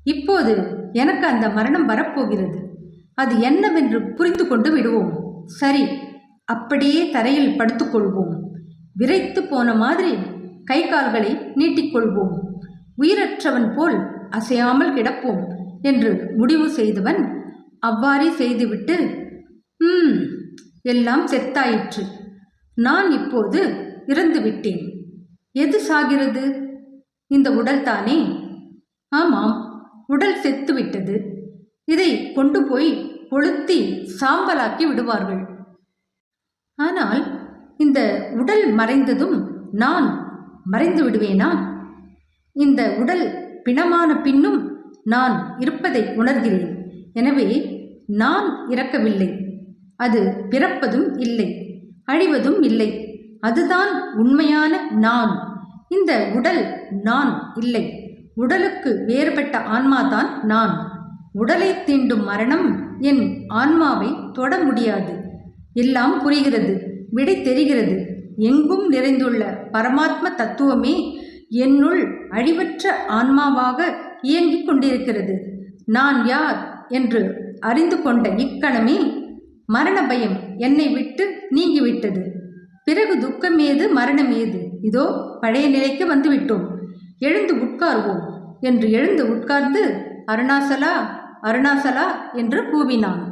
இப்போது எனக்கு அந்த மரணம் வரப்போகிறது. அது என்னவென்று புரிந்து கொண்டு விடுவோம். சரி, அப்படியே தரையில் படுத்துக்கொள்வோம். விரைத்து போன மாதிரி கை கால்களை நீட்டிக்கொள்வோம். உயிரற்றவன் போல் அசையாமல் கிடப்போம் என்று முடிவு செய்தவன் அவ்வாறே செய்துவிட்டு, எல்லாம் செத்தாயிற்று. நான் இப்போது இறந்து விட்டேன். எது சாகிறது? இந்த உடல் தானே? ஆமாம், உடல் செத்துவிட்டது. இதை கொண்டு போய் கொளுத்தி சாம்பலாக்கி விடுவார்கள். ஆனால் இந்த உடல் மறைந்ததும் நான் மறைந்து விடுவேனா? இந்த உடல் பிணமான பின்னும் நான் இருப்பதை உணர்கிறேன். எனவே நான் இறக்கவில்லை. அது பிறப்பதும் இல்லை, அழிவதும் இல்லை. அதுதான் உண்மையான நான். இந்த உடல் நான் இல்லை. உடலுக்கு வேறுபட்ட ஆன்மாதான் நான். உடலை தீண்டும் மரணம் என் ஆன்மாவை தொட முடியாது. எல்லாம் புரிகிறது, விடை தெரிகிறது. எங்கும் நிறைந்துள்ள பரமாத்ம தத்துவமே என்னுள் அழிவற்ற ஆன்மாவாக இயங்கிக் கொண்டிருக்கிறது. நான் யார் என்று அறிந்து கொண்ட இக்கணமே மரண பயம் என்னை விட்டு நீங்கிவிட்டது. பிறகு துக்கமேது, மரணமேது? இதோ பழைய நிலைக்கு வந்துவிட்டோம். எழுந்து உட்கார்வோம் என்று எழுந்து உட்கார்ந்து அருணாசலா அருணாசலா என்று கூவினான்.